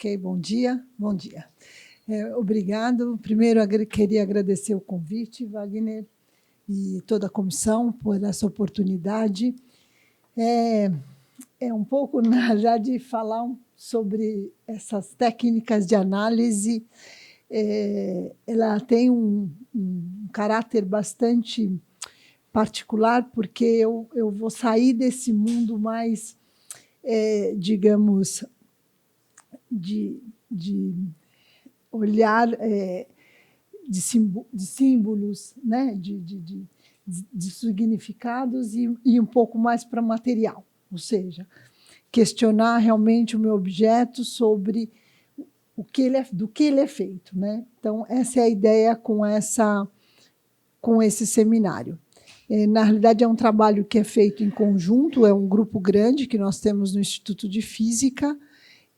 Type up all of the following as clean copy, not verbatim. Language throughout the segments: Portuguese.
Ok, bom dia. Bom dia. Obrigado. Primeiro, queria agradecer o convite, Wagner, e toda a comissão por essa oportunidade. É um pouco, na verdade, falar sobre essas técnicas de análise. Ela tem um caráter bastante particular, porque eu vou sair desse mundo mais, digamos, de olhar de símbolos, né? de significados e um pouco mais para material, ou seja, questionar realmente o meu objeto sobre do que ele é feito, né? Então, essa é a ideia com esse seminário. Na realidade, é um trabalho que é feito em conjunto, é um grupo grande que nós temos no Instituto de Física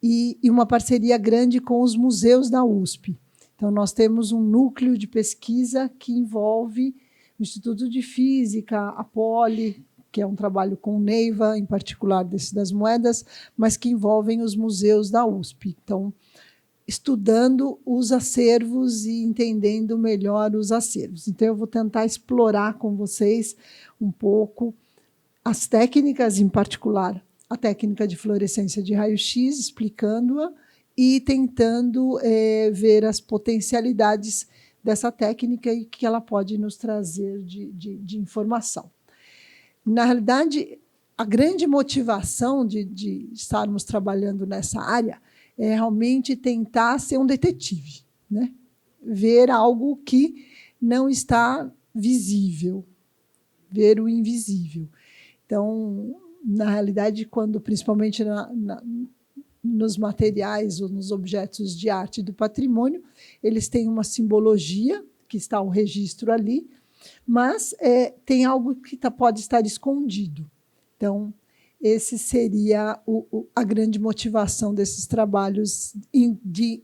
e uma parceria grande com os museus da USP. Então, nós temos um núcleo de pesquisa que envolve o Instituto de Física, a Poli, que é um trabalho com o Neiva, em particular desse das moedas, mas que envolvem os museus da USP. Então, estudando os acervos e entendendo melhor os acervos. Então, eu vou tentar explorar com vocês um pouco as técnicas, em particular a técnica de fluorescência de raio-x, explicando-a e tentando ver as potencialidades dessa técnica e que ela pode nos trazer de informação. Na realidade, a grande motivação de estarmos trabalhando nessa área é realmente tentar ser um detetive, né? Ver algo que não está visível, ver o invisível. Então, na realidade, principalmente nos materiais ou nos objetos de arte do patrimônio, eles têm uma simbologia, que está o registro ali, mas tem algo que pode estar escondido. Então, esse seria a grande motivação desses trabalhos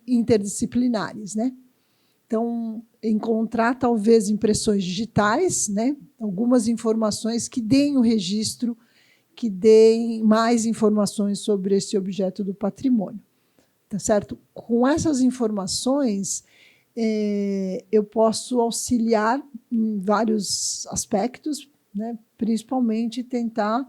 interdisciplinares, né? Então, encontrar talvez impressões digitais, né? Algumas informações que deem o registro, que deem mais informações sobre esse objeto do patrimônio. Tá certo? Com essas informações, eu posso auxiliar em vários aspectos, né? Principalmente tentar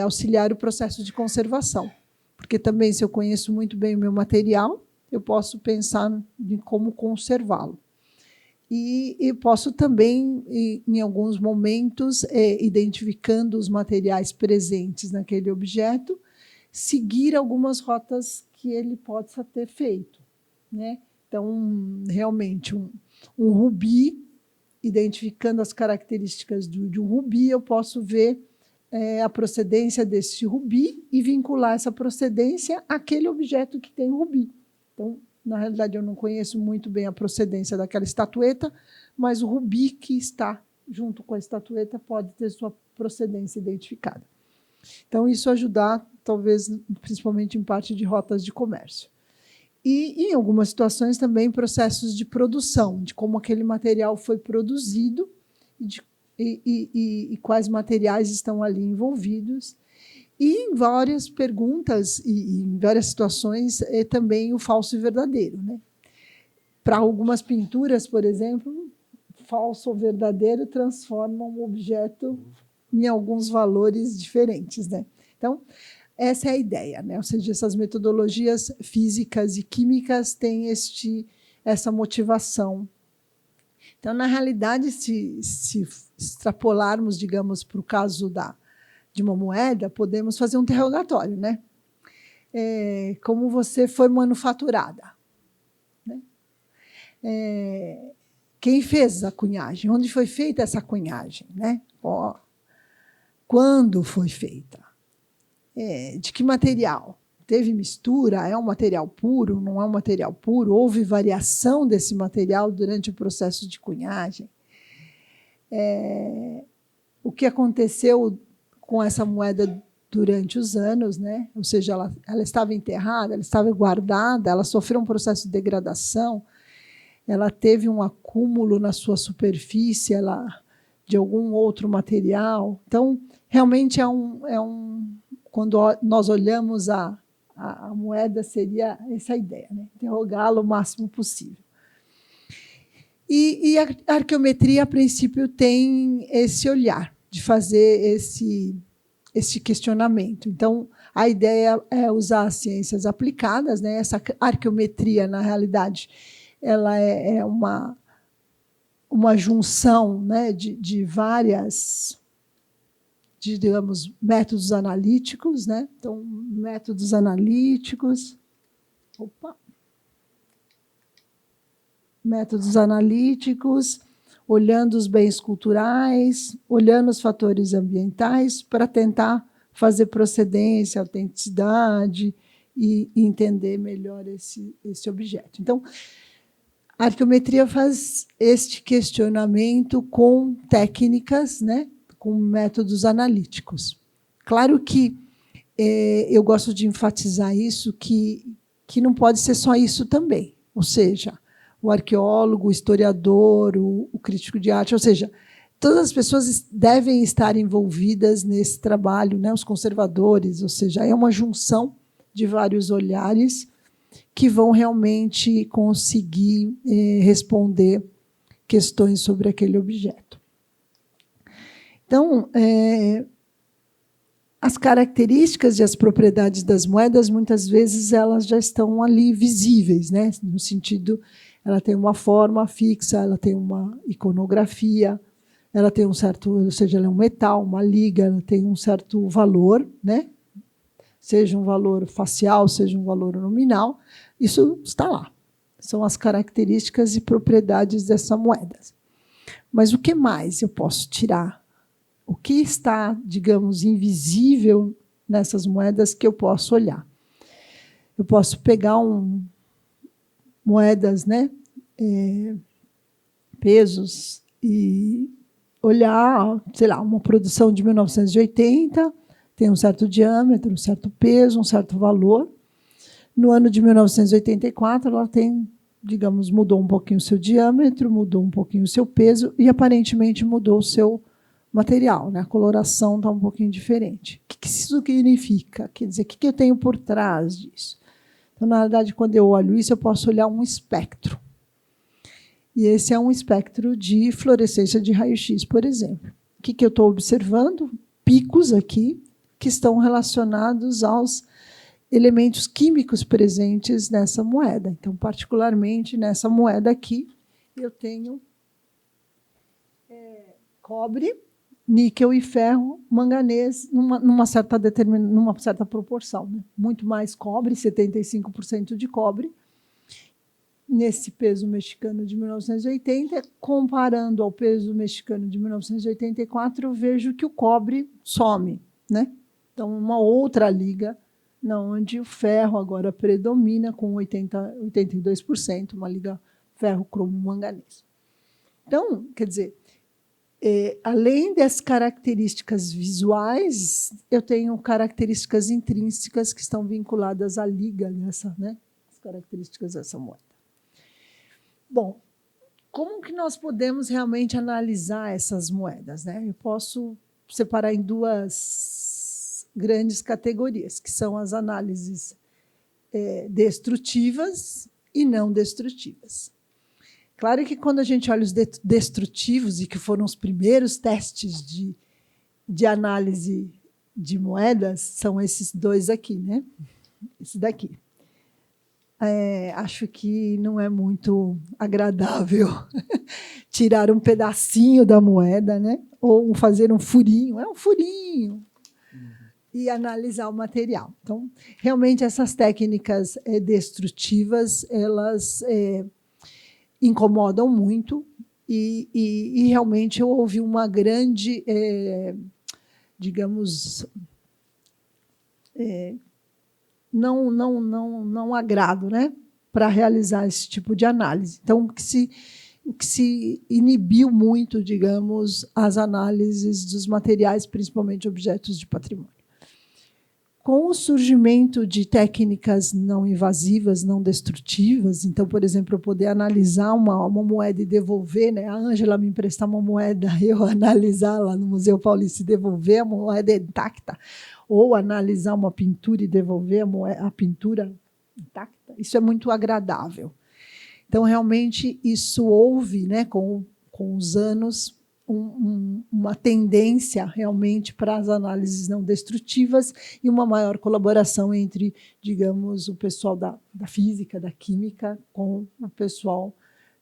auxiliar o processo de conservação, porque também, se eu conheço muito bem o meu material, eu posso pensar em como conservá-lo. E posso também, em alguns momentos, identificando os materiais presentes naquele objeto, seguir algumas rotas que ele possa ter feito, né? Então, realmente, um rubi, identificando as características de um rubi, eu posso ver a procedência desse rubi e vincular essa procedência àquele objeto que tem rubi. Então, na realidade, eu não conheço muito bem a procedência daquela estatueta, mas o rubi que está junto com a estatueta pode ter sua procedência identificada. Então, isso ajudar, talvez, principalmente em parte de rotas de comércio. E, em algumas situações, também processos de produção, de como aquele material foi produzido e quais materiais estão ali envolvidos. E em várias perguntas e em várias situações também o falso e verdadeiro, né? Para algumas pinturas, por exemplo, falso ou verdadeiro transformam o objeto em alguns valores diferentes, né? Então, essa é a ideia, né? Ou seja, essas metodologias físicas e químicas têm essa motivação. Então, na realidade, se extrapolarmos, digamos, para o caso de uma moeda, podemos fazer um interrogatório, né? Como você foi manufaturada? Né? Quem fez a cunhagem? Onde foi feita essa cunhagem? Né? Quando foi feita? De que material? Teve mistura? É um material puro? Não é um material puro? Houve variação desse material durante o processo de cunhagem? O que aconteceu com essa moeda durante os anos, né? Ou seja, ela estava enterrada, ela estava guardada, ela sofreu um processo de degradação, ela teve um acúmulo na sua superfície de algum outro material. Então, realmente quando nós olhamos a A moeda seria essa ideia, né? Interrogá-lo o máximo possível. E a arqueometria, a princípio, tem esse olhar de fazer esse questionamento. Então, a ideia é usar as ciências aplicadas, né? Essa arqueometria, na realidade, ela é uma junção, né, de várias, digamos, métodos analíticos, né? Então, métodos analíticos. Métodos analíticos, olhando os bens culturais, olhando os fatores ambientais, para tentar fazer procedência, autenticidade e entender melhor esse objeto. Então, a arqueometria faz este questionamento com técnicas, né, com métodos analíticos. Claro que eu gosto de enfatizar isso, que não pode ser só isso também. Ou seja, o arqueólogo, o historiador, o crítico de arte, ou seja, todas as pessoas devem estar envolvidas nesse trabalho, né, os conservadores, ou seja, é uma junção de vários olhares que vão realmente conseguir responder questões sobre aquele objeto. Então, as características e as propriedades das moedas, muitas vezes, elas já estão ali visíveis, né? No sentido, ela tem uma forma fixa, ela tem uma iconografia, ela tem um certo, ou seja, ela é um metal, uma liga, ela tem um certo valor, né? Seja um valor facial, seja um valor nominal, isso está lá. São as características e propriedades dessa moeda. Mas o que mais eu posso tirar? O que está, digamos, invisível nessas moedas que eu posso olhar? Eu posso pegar moedas, né, pesos, e olhar, sei lá, uma produção de 1980, tem um certo diâmetro, um certo peso, um certo valor. No ano de 1984, ela tem, digamos, mudou um pouquinho o seu diâmetro, mudou um pouquinho o seu peso e, aparentemente, mudou o seu material, né? A coloração está um pouquinho diferente. O que isso significa? Quer dizer, o que eu tenho por trás disso? Então, na verdade, quando eu olho isso, eu posso olhar um espectro. E esse é um espectro de fluorescência de raio-x, por exemplo. O que eu estou observando? Picos aqui que estão relacionados aos elementos químicos presentes nessa moeda. Então, particularmente nessa moeda aqui, eu tenho cobre, níquel e ferro, manganês, numa certa proporção, né? Muito mais cobre, 75% de cobre, nesse peso mexicano de 1980, comparando ao peso mexicano de 1984, eu vejo que o cobre some, né? Então, uma outra liga, onde o ferro agora predomina com 82%, uma liga ferro-cromo-manganês. Então, quer dizer, além das características visuais, eu tenho características intrínsecas que estão vinculadas à liga dessa, né? As características dessa moeda. Bom, como que nós podemos realmente analisar essas moedas, né? Eu posso separar em duas grandes categorias, que são as análises destrutivas e não destrutivas. Claro que quando a gente olha os destrutivos, e que foram os primeiros testes de análise de moedas, são esses dois aqui, né? Esse daqui. Acho que não é muito agradável tirar um pedacinho da moeda, né? Ou fazer um furinho, é um furinho, e analisar o material. Então, realmente, essas técnicas destrutivas, elas incomodam muito, e realmente eu ouvi uma grande, digamos, não agrado, né, para realizar esse tipo de análise. Então, o que se inibiu muito, digamos, as análises dos materiais, principalmente objetos de patrimônio. Com o surgimento de técnicas não invasivas, não destrutivas, então, por exemplo, eu poder analisar uma moeda e devolver, né? A Ângela me emprestar uma moeda, eu analisar lá no Museu Paulista e devolver a moeda intacta, ou analisar uma pintura e devolver a pintura intacta, isso é muito agradável. Então, realmente, isso houve, né, com os anos, uma tendência realmente para as análises não destrutivas e uma maior colaboração entre, digamos, o pessoal da física, da química, com o pessoal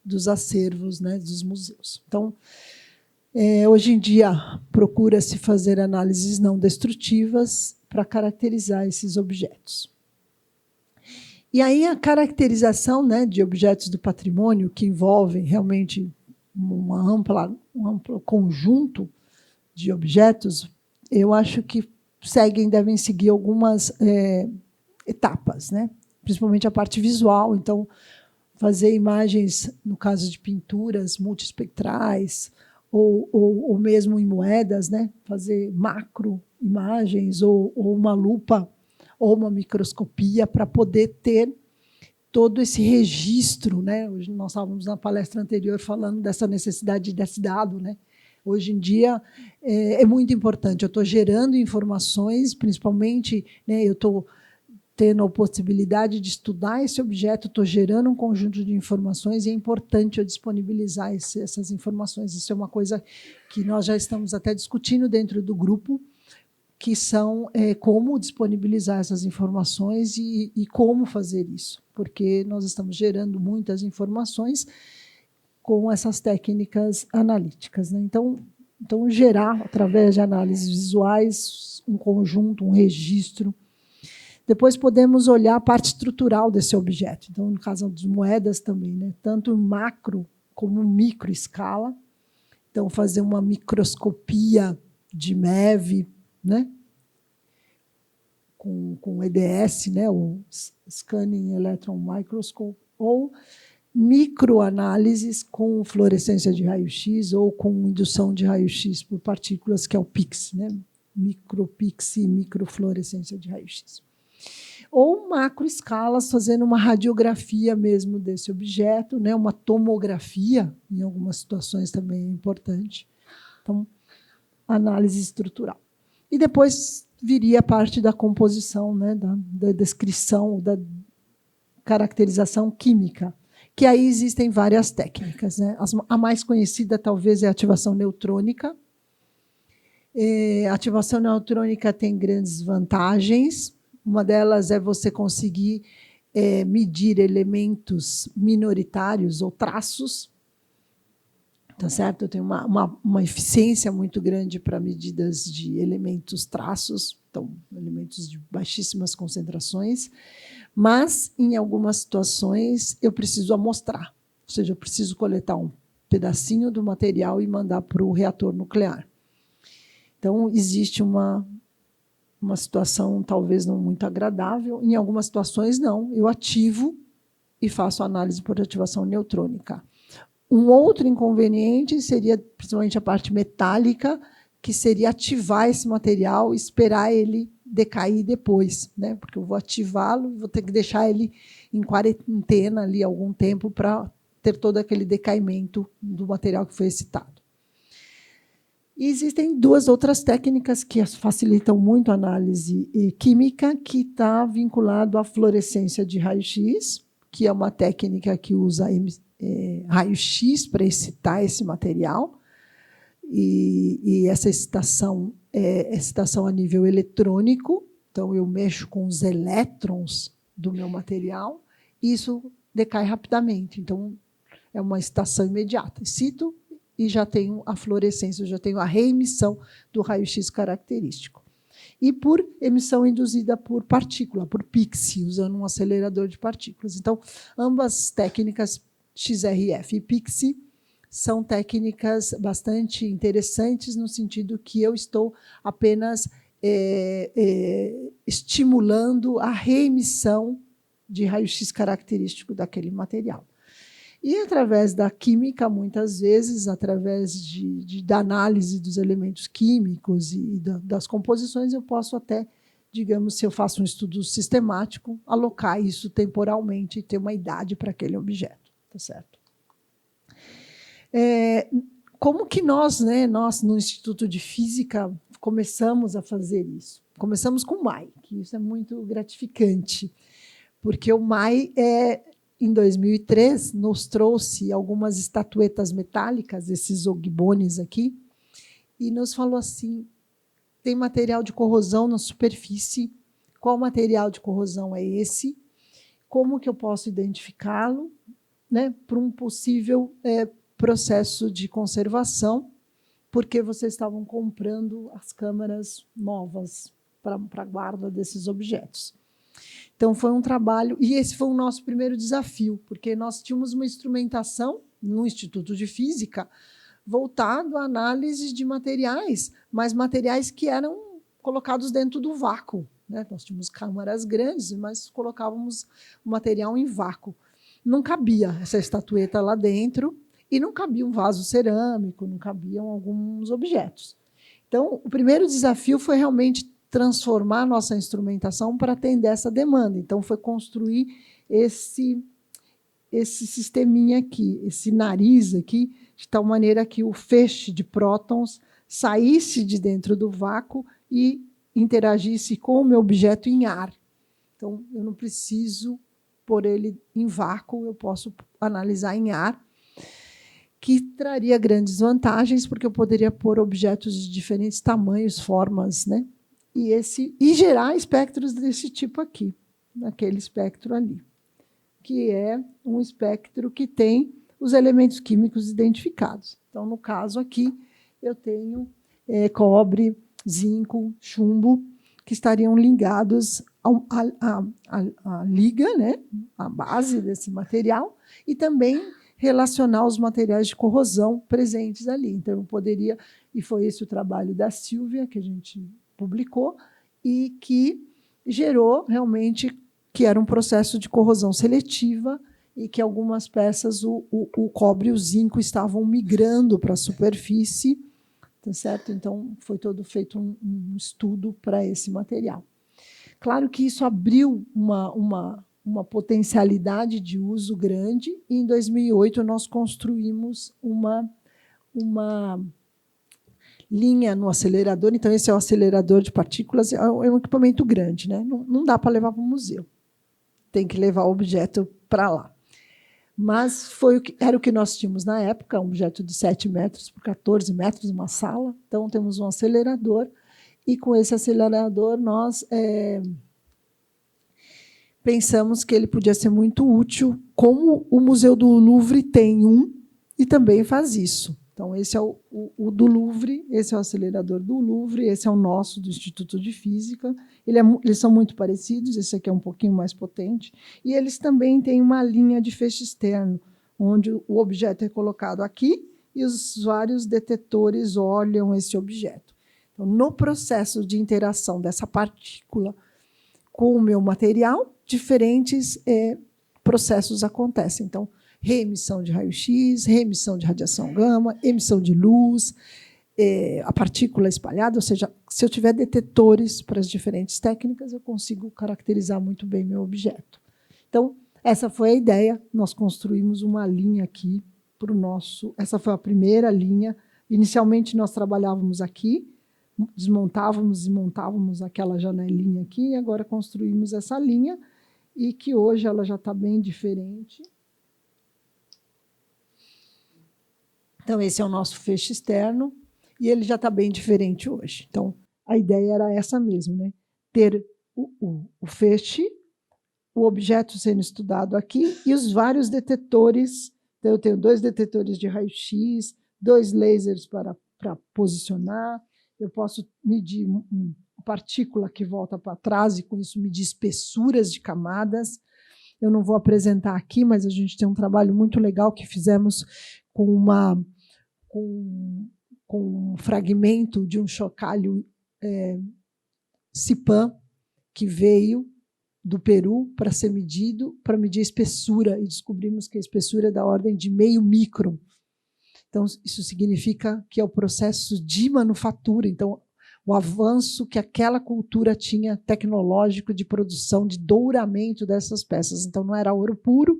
dos acervos, né, dos museus. Então, hoje em dia, procura-se fazer análises não destrutivas para caracterizar esses objetos. E aí a caracterização, né, de objetos do patrimônio, que envolvem realmente um amplo conjunto de objetos, eu acho que devem seguir algumas etapas, né? Principalmente a parte visual. Então, fazer imagens, no caso de pinturas multiespectrais, ou mesmo em moedas, né? Fazer macro imagens, ou uma lupa, ou uma microscopia, para poder ter todo esse registro, né? Hoje nós estávamos na palestra anterior falando dessa necessidade desse dado, né? Hoje em dia é muito importante. Eu estou gerando informações, principalmente, né? Eu estou tendo a possibilidade de estudar esse objeto, estou gerando um conjunto de informações e é importante eu disponibilizar essas informações. Isso é uma coisa que nós já estamos até discutindo dentro do grupo, que são como disponibilizar essas informações e como fazer isso, porque nós estamos gerando muitas informações com essas técnicas analíticas, né? Então, gerar, através de análises visuais, um conjunto, um registro. Depois podemos olhar a parte estrutural desse objeto. Então, no caso das moedas também, né? Tanto em macro como em micro escala. Então, fazer uma microscopia de MEV, né? Com EDS, né? O Scanning Electron Microscope, ou microanálises com fluorescência de raio-x ou com indução de raio-x por partículas, que é o PIX, né? Micropix e microfluorescência de raio-x. Ou macroescalas, fazendo uma radiografia mesmo desse objeto, né? Uma tomografia, em algumas situações também é importante. Então, análise estrutural. E depois viria a parte da composição, né? da descrição, da caracterização química, que aí existem várias técnicas, né? A mais conhecida, talvez, é a ativação neutrônica. A ativação neutrônica tem grandes vantagens. Uma delas é você conseguir medir elementos minoritários ou traços. Tá certo? Tem uma eficiência muito grande para medidas de elementos traços, então, elementos de baixíssimas concentrações, mas, em algumas situações, eu preciso amostrar, ou seja, eu preciso coletar um pedacinho do material e mandar para o reator nuclear. Então, existe uma situação talvez não muito agradável, em algumas situações, não, eu ativo e faço análise por ativação neutrônica. Um outro inconveniente seria, principalmente a parte metálica, que seria ativar esse material e esperar ele decair depois, né? Porque eu vou ativá-lo e vou ter que deixar ele em quarentena ali algum tempo para ter todo aquele decaimento do material que foi excitado. E existem duas outras técnicas que facilitam muito a análise química, que está vinculado à fluorescência de raio-x, que é uma técnica que usa raio-x para excitar esse material, e essa excitação é excitação a nível eletrônico, então eu mexo com os elétrons do meu material, e isso decai rapidamente, então é uma excitação imediata. Excito e já tenho a fluorescência, já tenho a reemissão do raio-x característico. E por emissão induzida por partícula, por PIX, usando um acelerador de partículas. Então, ambas técnicas, XRF e PIX, são técnicas bastante interessantes, no sentido que eu estou apenas estimulando a reemissão de raio-x característico daquele material. E, através da química, muitas vezes, através da análise dos elementos químicos e das composições, eu posso até digamos, se eu faço um estudo sistemático, alocar isso temporalmente e ter uma idade para aquele objeto, tá certo? Como que nós no Instituto de Física começamos a fazer isso? Começamos com o MAI, que isso é muito gratificante, porque o MAI, em 2003, nos trouxe algumas estatuetas metálicas, esses ogbones aqui, e nos falou assim, tem material de corrosão na superfície, qual material de corrosão é esse? Como que eu posso identificá-lo, né, para um possível processo de conservação, porque vocês estavam comprando as câmaras novas para a guarda desses objetos. Então, foi um trabalho, e esse foi o nosso primeiro desafio, porque nós tínhamos uma instrumentação no Instituto de Física voltado à análise de materiais, mas materiais que eram colocados dentro do vácuo, né? Nós tínhamos câmaras grandes, mas colocávamos o material em vácuo. Não cabia essa estatueta lá dentro, e não cabia um vaso cerâmico, não cabiam alguns objetos. Então, o primeiro desafio foi realmente transformar a nossa instrumentação para atender essa demanda. Então, foi construir esse sisteminha aqui, esse nariz aqui, de tal maneira que o feixe de prótons saísse de dentro do vácuo e interagisse com o meu objeto em ar. Então, eu não preciso pôr ele em vácuo, eu posso analisar em ar, que traria grandes vantagens, porque eu poderia pôr objetos de diferentes tamanhos, formas, né? E gerar espectros desse tipo aqui, naquele espectro ali, que é um espectro que tem os elementos químicos identificados. Então, no caso aqui, eu tenho cobre, zinco, chumbo, que estariam ligados à liga, né? À base desse material, e também relacionar os materiais de corrosão presentes ali. Então, eu poderia, e foi esse o trabalho da Silvia, que a gente publicou, e que gerou realmente que era um processo de corrosão seletiva e que algumas peças, o cobre e o zinco, estavam migrando para a superfície, tá certo? Então, foi todo feito um estudo para esse material. Claro que isso abriu uma potencialidade de uso grande, e em 2008 nós construímos uma linha no acelerador. Então, esse é o acelerador de partículas, é um equipamento grande, né? Não dá para levar para o museu, tem que levar o objeto para lá. Mas era o que nós tínhamos na época, um objeto de 7 metros por 14 metros, uma sala. Então, temos um acelerador, e com esse acelerador nós pensamos que ele podia ser muito útil, como o Museu do Louvre tem um, e também faz isso. Então, esse é o do Louvre, esse é o acelerador do Louvre, esse é o nosso, do Instituto de Física. Eles são muito parecidos, esse aqui é um pouquinho mais potente, e eles também têm uma linha de feixe externo, onde o objeto é colocado aqui e os vários detetores olham esse objeto. Então, no processo de interação dessa partícula com o meu material, diferentes processos acontecem. Então, reemissão de raio-x, reemissão de radiação gama, emissão de luz, a partícula espalhada, ou seja, se eu tiver detetores para as diferentes técnicas, eu consigo caracterizar muito bem meu objeto. Então, essa foi a ideia, nós construímos uma linha aqui para o nosso... Essa foi a primeira linha. Inicialmente, nós trabalhávamos aqui, desmontávamos e montávamos aquela janelinha aqui, e agora construímos essa linha, e que hoje ela já está bem diferente. Então, esse é o nosso feixe externo, e ele já está bem diferente hoje. Então, a ideia era essa mesmo, né? Ter o feixe, o objeto sendo estudado aqui, e os vários detetores. Então, eu tenho 2 detetores de raio-x, 2 lasers para posicionar, eu posso medir partícula que volta para trás, e com isso medir espessuras de camadas. Eu não vou apresentar aqui, mas a gente tem um trabalho muito legal que fizemos com um fragmento de um chocalho Cipan, que veio do Peru para ser medido, para medir a espessura, e descobrimos que a espessura é da ordem de meio micron. Então, isso significa que é o processo de manufatura. Então, o o avanço que aquela cultura tinha tecnológico de produção, de douramento dessas peças. Então, não era ouro puro,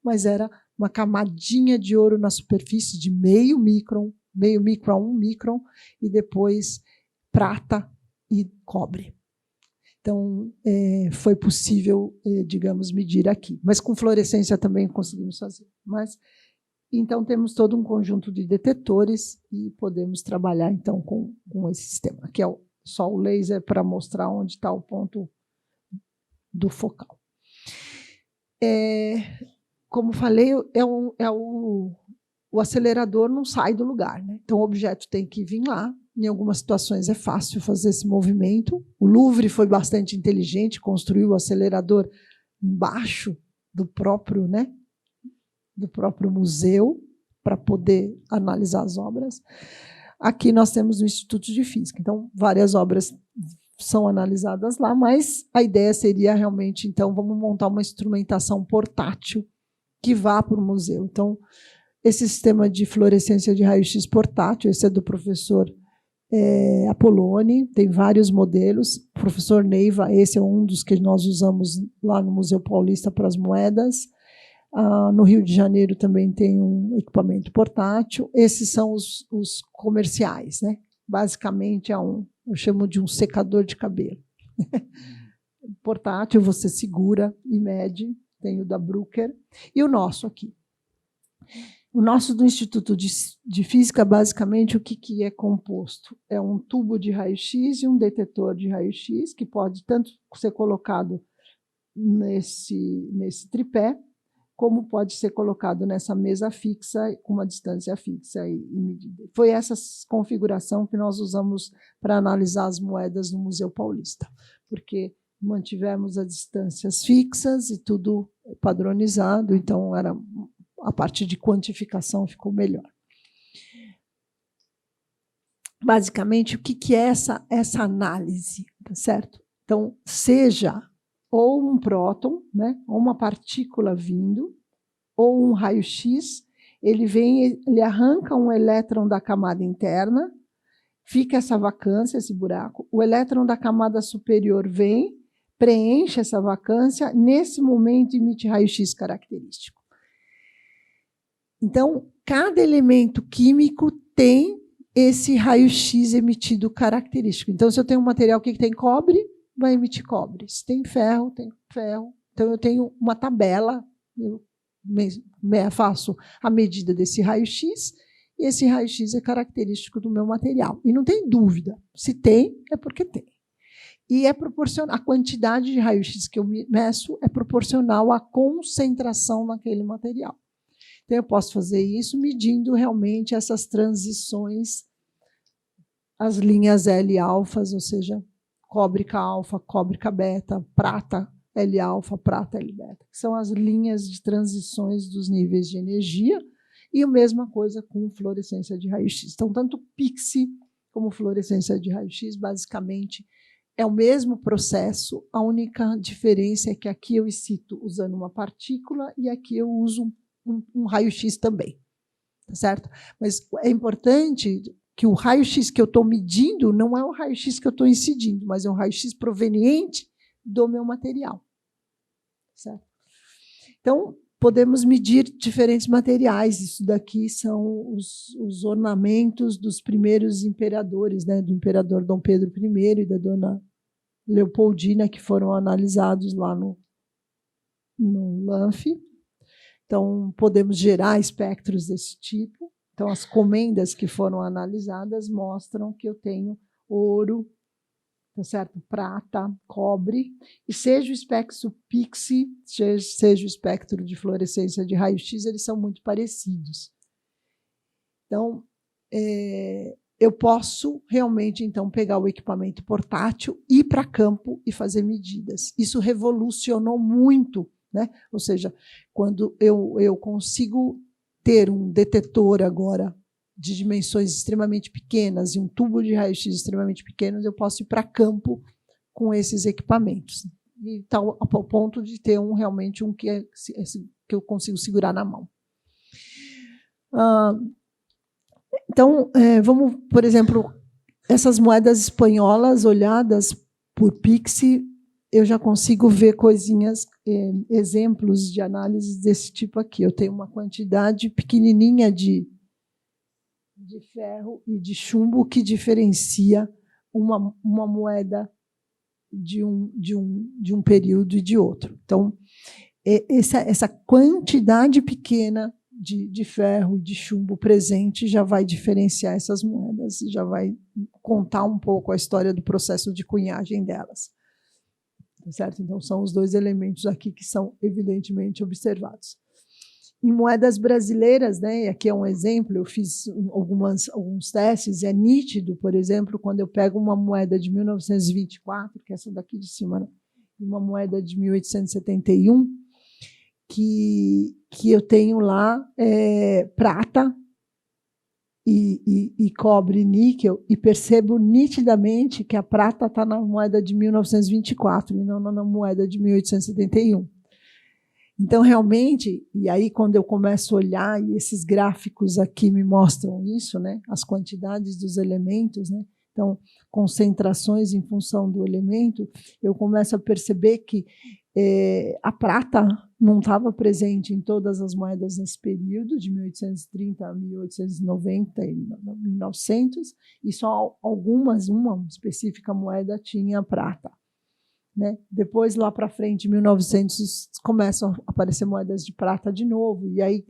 mas era uma camadinha de ouro na superfície de meio micron a 1 micron, e depois prata e cobre. Então, foi possível, digamos, medir aqui. Mas com fluorescência também conseguimos fazer. Então, temos todo um conjunto de detetores e podemos trabalhar, então, com esse sistema. Aqui é só o laser para mostrar onde está o ponto do focal. Como falei, o acelerador não sai do lugar, né? Então, o objeto tem que vir lá. Em algumas situações é fácil fazer esse movimento. O Louvre foi bastante inteligente, construiu o acelerador embaixo do próprio, né, do próprio museu, para poder analisar as obras. Aqui nós temos o Instituto de Física. Então, várias obras são analisadas lá, mas a ideia seria realmente, então, vamos montar uma instrumentação portátil que vá para o museu. Então, esse sistema de fluorescência de raio-x portátil, esse é do professor Apoloni, tem vários modelos. O professor Neiva, esse é um dos que nós usamos lá no Museu Paulista para as moedas. No Rio de Janeiro também tem um equipamento portátil. Esses são os comerciais, né? Basicamente eu chamo de um secador de cabelo. Portátil, você segura e mede. Tem o da Bruker e o nosso aqui. O nosso do Instituto de Física, basicamente, o que é composto? É um tubo de raio-x e um detetor de raio-x, que pode tanto ser colocado nesse tripé, como pode ser colocado nessa mesa fixa, com uma distância fixa e medida. Foi essa configuração que nós usamos para analisar as moedas no Museu Paulista, porque mantivemos as distâncias fixas e tudo padronizado, então a parte de quantificação ficou melhor. Basicamente, o que é essa análise? Tá certo? Então, seja ou um próton, né, ou uma partícula vindo, ou um raio-x, ele arranca um elétron da camada interna, fica essa vacância, esse buraco, o elétron da camada superior vem, preenche essa vacância, nesse momento emite raio-x característico. Então, cada elemento químico tem esse raio-x emitido característico. Então, se eu tenho um material que tem cobre, vai emitir cobre. Se tem ferro, tem ferro. Então, eu tenho uma tabela, eu faço a medida desse raio-x, e esse raio-x é característico do meu material. E não tem dúvida. Se tem, é porque tem. E é proporcional, a quantidade de raio-x que eu meço é proporcional à concentração naquele material. Então, eu posso fazer isso medindo realmente essas transições, as linhas L-alfas, ou seja, cobre K-alfa, cobre K-beta, prata L-alfa, prata L-beta, que são as linhas de transições dos níveis de energia, e a mesma coisa com fluorescência de raio-x. Então, tanto PIXI como fluorescência de raio-x, basicamente, é o mesmo processo, a única diferença é que aqui eu excito usando uma partícula e aqui eu uso um raio-x também, tá certo? Mas é importante que o raio-x que eu estou medindo não é o raio-x que eu estou incidindo, mas é um raio-x proveniente do meu material, certo? Então, podemos medir diferentes materiais. Isso daqui são os ornamentos dos primeiros imperadores, né? Do imperador Dom Pedro I e da dona Leopoldina, que foram analisados lá no LANF. Então, podemos gerar espectros desse tipo. Então, as comendas que foram analisadas mostram que eu tenho ouro, tá certo? Prata, cobre, e seja o espectro PIXI, seja o espectro de fluorescência de raio-x, eles são muito parecidos. Então, eu posso realmente, então, pegar o equipamento portátil, ir para campo e fazer medidas. Isso revolucionou muito, né? Ou seja, quando eu consigo ter um detetor agora de dimensões extremamente pequenas e um tubo de raio-x extremamente pequeno, eu posso ir para campo com esses equipamentos. E tal, ao ponto de ter realmente um que eu consigo segurar na mão. Então, vamos, por exemplo, essas moedas espanholas, olhadas por Pixie, eu já consigo ver coisinhas, exemplos de análise desse tipo aqui. Eu tenho uma quantidade pequenininha de ferro e de chumbo que diferencia uma moeda de um período e de outro. Então, essa quantidade pequena de ferro e de chumbo presente já vai diferenciar essas moedas, já vai contar um pouco a história do processo de cunhagem delas. Certo? Então, são os dois elementos aqui que são evidentemente observados. Em moedas brasileiras, né, aqui é um exemplo, eu fiz alguns testes, é nítido, por exemplo, quando eu pego uma moeda de 1924, que é essa daqui de cima, né, e uma moeda de 1871, que eu tenho lá prata e cobre e níquel, e percebo nitidamente que a prata está na moeda de 1924 e não na moeda de 1871. Então, realmente, e aí quando eu começo a olhar, e esses gráficos aqui me mostram isso, né, as quantidades dos elementos, né, então, concentrações em função do elemento, eu começo a perceber que a prata não estava presente em todas as moedas nesse período, de 1830 a 1890 e 1900, e só algumas, uma específica moeda tinha prata. Né? Depois, lá para frente, em 1900, começam a aparecer moedas de prata de novo, e aí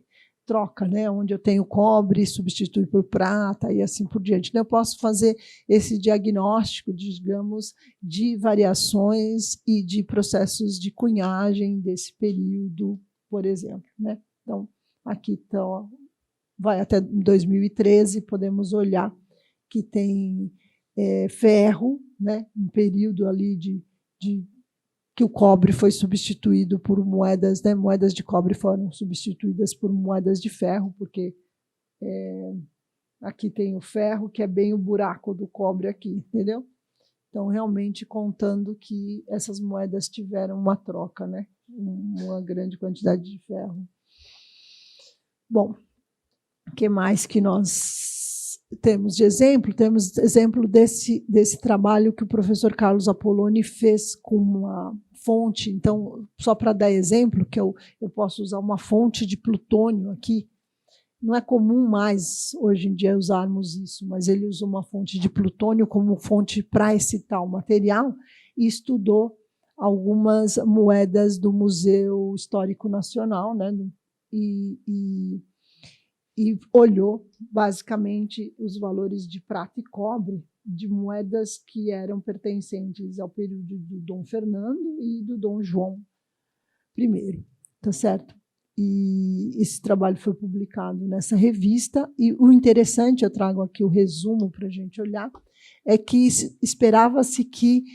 troca, né? Onde eu tenho cobre, substitui por prata, e assim por diante. Então, eu posso fazer esse diagnóstico, digamos, de variações e de processos de cunhagem desse período, por exemplo. Né? Então, aqui vai até 2013, podemos olhar que tem ferro, né? Um período ali que o cobre foi substituído por moedas, né? Moedas de cobre foram substituídas por moedas de ferro, porque aqui tem o ferro, que é bem o buraco do cobre aqui, entendeu? Então, realmente contando que essas moedas tiveram uma troca, né? Uma grande quantidade de ferro. Bom, o que mais que nós temos de exemplo? Temos exemplo desse trabalho que o professor Carlos Apoloni fez com uma fonte. Então, só para dar exemplo, que eu posso usar uma fonte de plutônio aqui. Não é comum mais, hoje em dia, usarmos isso, mas ele usou uma fonte de plutônio como fonte para esse tal material e estudou algumas moedas do Museu Histórico Nacional, né? E olhou, basicamente, os valores de prata e cobre de moedas que eram pertencentes ao período do Dom Fernando e do Dom João I, tá certo? E esse trabalho foi publicado nessa revista, e o interessante, eu trago aqui o resumo para a gente olhar, é que esperava-se que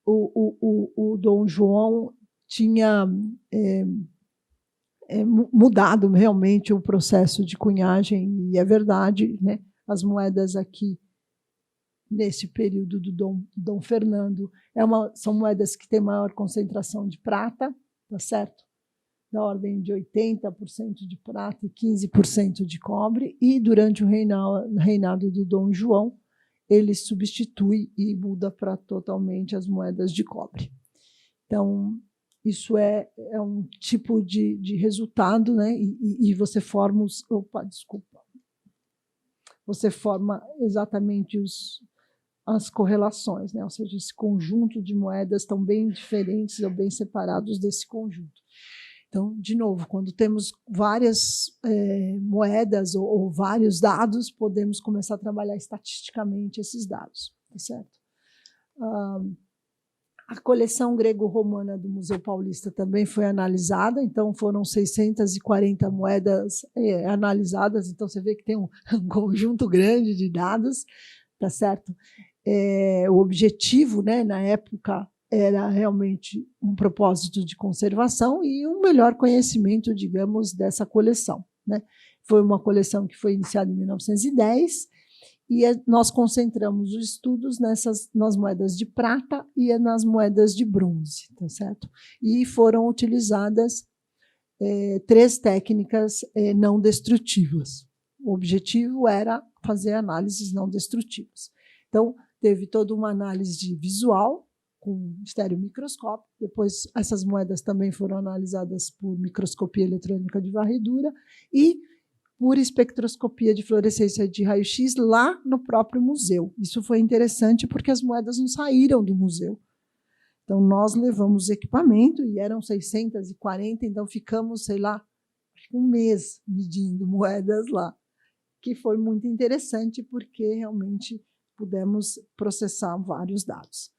o Dom João tinha mudado realmente o processo de cunhagem, e é verdade, né? As moedas aqui, nesse período do Dom Fernando, são moedas que têm maior concentração de prata, tá certo? Da ordem de 80% de prata e 15% de cobre, e durante o reinado do Dom João, ele substitui e muda para totalmente as moedas de cobre. Então, isso é um tipo de resultado, né? E você forma você forma exatamente as correlações, né? Ou seja, esse conjunto de moedas estão bem diferentes ou bem separados desse conjunto. Então, de novo, quando temos várias moedas ou vários dados, podemos começar a trabalhar estatisticamente esses dados, tá certo? A coleção grego-romana do Museu Paulista também foi analisada, então foram 640 moedas analisadas, então você vê que tem um conjunto grande de dados, tá certo? O objetivo, né, na época, era realmente um propósito de conservação e um melhor conhecimento, digamos, dessa coleção, né? Foi uma coleção que foi iniciada em 1910, e nós concentramos os estudos nas moedas de prata e nas moedas de bronze, tá certo? E foram utilizadas 3 técnicas não destrutivas. O objetivo era fazer análises não destrutivas. Então, teve toda uma análise visual, com estereomicroscópio, depois essas moedas também foram analisadas por microscopia eletrônica de varredura e por espectroscopia de fluorescência de raio-x lá no próprio museu. Isso foi interessante porque as moedas não saíram do museu. Então, nós levamos equipamento, e eram 640, então ficamos, sei lá, um mês medindo moedas lá, que foi muito interessante porque realmente pudemos processar vários dados.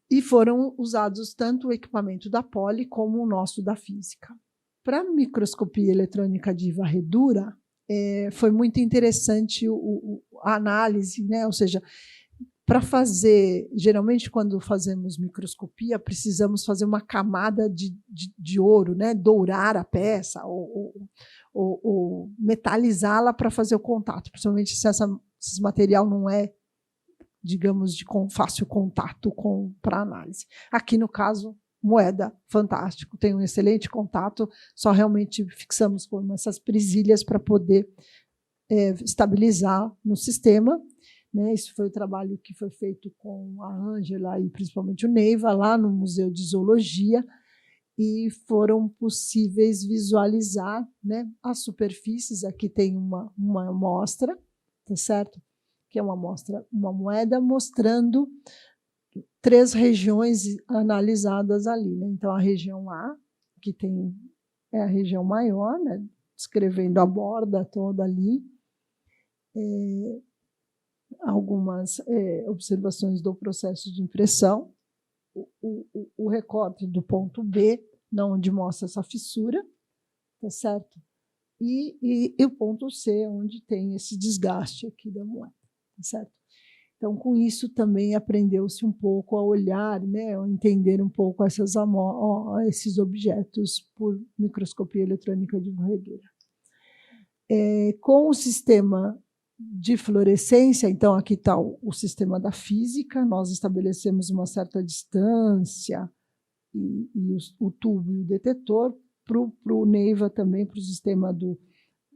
E foram usados tanto o equipamento da Poli como o nosso da física. Para a microscopia eletrônica de varredura, foi muito interessante a análise, né? Ou seja, para fazer, geralmente quando fazemos microscopia, precisamos fazer uma camada de ouro, né? Dourar a peça ou metalizá-la para fazer o contato, principalmente se esse material não é, digamos, de fácil contato para análise. Aqui, no caso, moeda, fantástico, tem um excelente contato, só realmente fixamos com essas presilhas para poder estabilizar no sistema. Né? Isso foi o trabalho que foi feito com a Ângela e principalmente o Neiva, lá no Museu de Zoologia, e foram possíveis visualizar, né, as superfícies. Aqui tem uma amostra, tá certo? Que é uma moeda mostrando 3 regiões analisadas ali. Né? Então, a região A, que é a região maior, né? Descrevendo a borda toda ali, algumas observações do processo de impressão, o recorte do ponto B, onde mostra essa fissura, tá certo? E o ponto C, onde tem esse desgaste aqui da moeda, tá certo? Então, com isso também aprendeu-se um pouco a olhar, né, a entender um pouco esses objetos por microscopia eletrônica de varredura. Com o sistema de fluorescência, então aqui está o sistema da física, nós estabelecemos uma certa distância e o tubo e o detetor. Para o Neiva também, para o sistema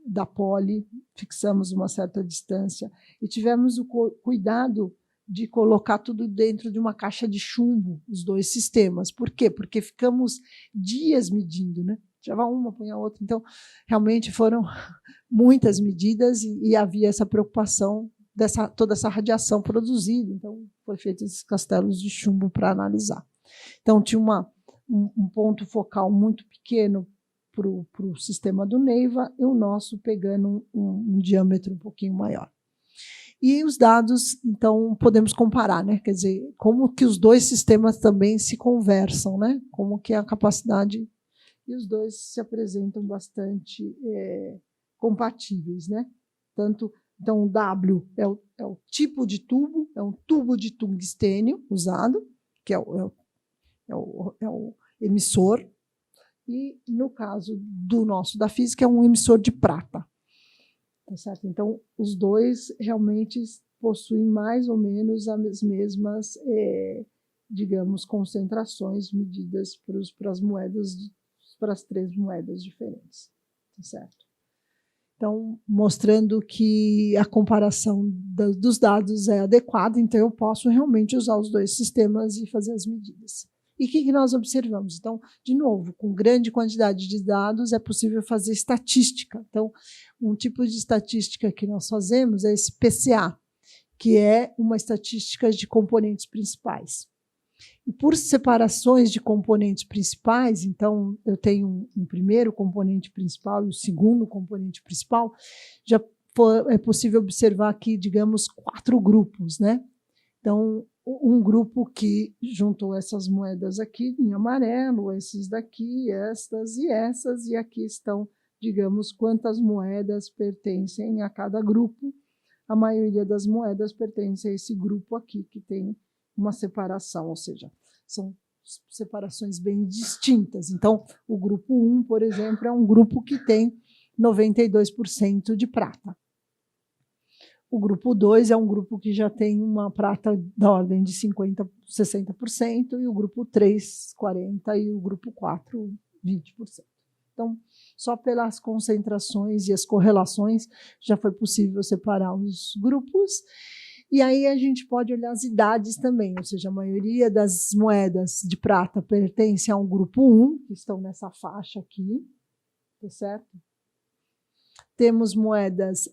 da Poli, fixamos uma certa distância e tivemos o cuidado de colocar tudo dentro de uma caixa de chumbo, os 2 sistemas. Por quê? Porque ficamos dias medindo, né? Tirava uma, punha a outra. Então, realmente foram muitas medidas e havia essa preocupação toda essa radiação produzida. Então, foi feito esses castelos de chumbo para analisar. Então, tinha um ponto focal muito pequeno para o sistema do Neiva e o nosso pegando um diâmetro um pouquinho maior. E os dados, então, podemos comparar, né? Quer dizer, como que os 2 sistemas também se conversam, né? Como que a capacidade... E os 2 se apresentam bastante compatíveis, né? Então, o W é o tipo de tubo, é um tubo de tungstênio usado, que é o emissor, e, no caso do nosso da física, é um emissor de prata. Tá certo? Então, os 2 realmente possuem mais ou menos as mesmas, digamos, concentrações medidas para as moedas, para as 3 moedas diferentes. Tá certo? Então, mostrando que a comparação dos dados é adequada, então eu posso realmente usar os 2 sistemas e fazer as medidas. E o que nós observamos? Então, de novo, com grande quantidade de dados, é possível fazer estatística. Então, um tipo de estatística que nós fazemos é esse PCA, que é uma estatística de componentes principais. E por separações de componentes principais, então, eu tenho um primeiro componente principal e o segundo componente principal, já é possível observar aqui, digamos, 4 grupos, né? Então, um grupo que juntou essas moedas aqui em amarelo, esses daqui, estas e essas, e aqui estão, digamos, quantas moedas pertencem a cada grupo. A maioria das moedas pertence a esse grupo aqui, que tem uma separação, ou seja, são separações bem distintas. Então, o grupo 1, por exemplo, é um grupo que tem 92% de prata. O grupo 2 é um grupo que já tem uma prata da ordem de 50%, 60%, e o grupo 3, 40%, e o grupo 4, 20%. Então, só pelas concentrações e as correlações já foi possível separar os grupos. E aí a gente pode olhar as idades também, ou seja, a maioria das moedas de prata pertence a um grupo 1, que estão nessa faixa aqui, tá certo? Temos moedas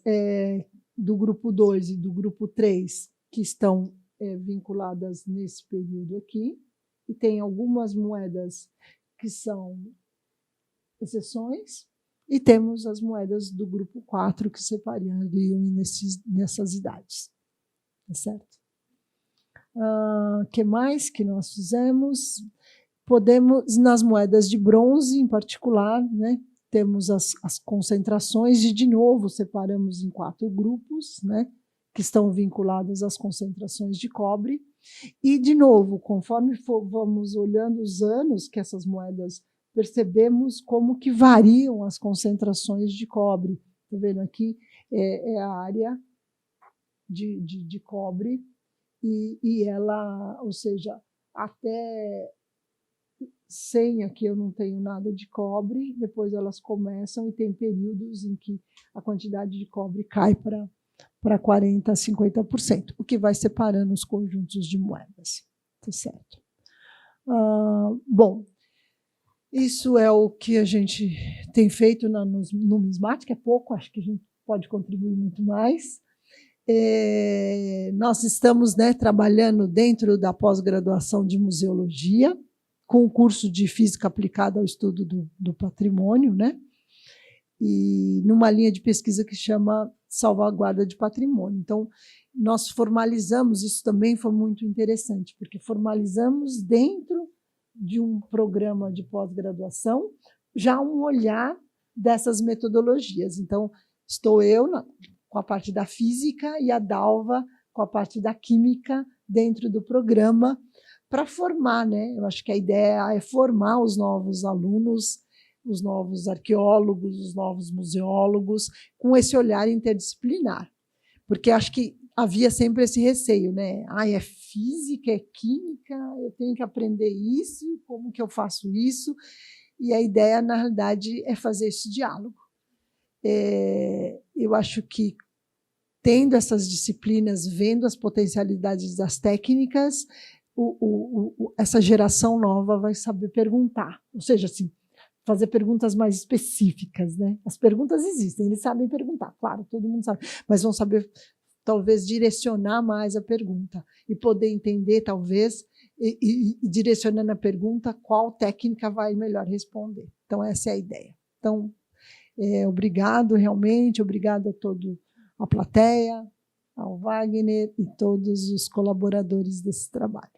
do grupo 2 e do grupo 3 que estão vinculadas nesse período aqui, e tem algumas moedas que são exceções, e temos as moedas do grupo 4 que separiam nessas idades. Tá certo? Que mais que nós fizemos? Podemos, nas moedas de bronze em particular, né, temos as concentrações, e de novo separamos em 4 grupos, né, que estão vinculados às concentrações de cobre. E, de novo, conforme vamos olhando os anos que essas moedas, percebemos como que variam as concentrações de cobre. Está vendo aqui? É a área de cobre, e ela, ou seja, até 100 aqui eu não tenho nada de cobre, depois elas começam e tem períodos em que a quantidade de cobre cai para 40%, 50%, o que vai separando os conjuntos de moedas. Tá certo? Bom, isso é o que a gente tem feito na numismática, é pouco, acho que a gente pode contribuir muito mais. Nós estamos, né, trabalhando dentro da pós-graduação de museologia, com o curso de física aplicada ao estudo do patrimônio, né, e numa linha de pesquisa que chama salvaguarda de patrimônio. Então, nós formalizamos, isso também foi muito interessante, porque formalizamos dentro de um programa de pós-graduação já um olhar dessas metodologias. Então, estou eu com a parte da física e a Dalva com a parte da química dentro do programa para formar, né? Eu acho que a ideia é formar os novos alunos, os novos arqueólogos, os novos museólogos, com esse olhar interdisciplinar. Porque acho que havia sempre esse receio, né? É física, é química, eu tenho que aprender isso, como que eu faço isso? E a ideia, na realidade, é fazer esse diálogo. Eu acho que, tendo essas disciplinas, vendo as potencialidades das técnicas, essa geração nova vai saber perguntar. Ou seja, assim, fazer perguntas mais específicas, né? As perguntas existem, eles sabem perguntar, claro, todo mundo sabe, mas vão saber, talvez, direcionar mais a pergunta e poder entender, talvez, e direcionando a pergunta, qual técnica vai melhor responder. Então, essa é a ideia. Então, obrigado, realmente, obrigado a toda a plateia, ao Wagner e todos os colaboradores desse trabalho.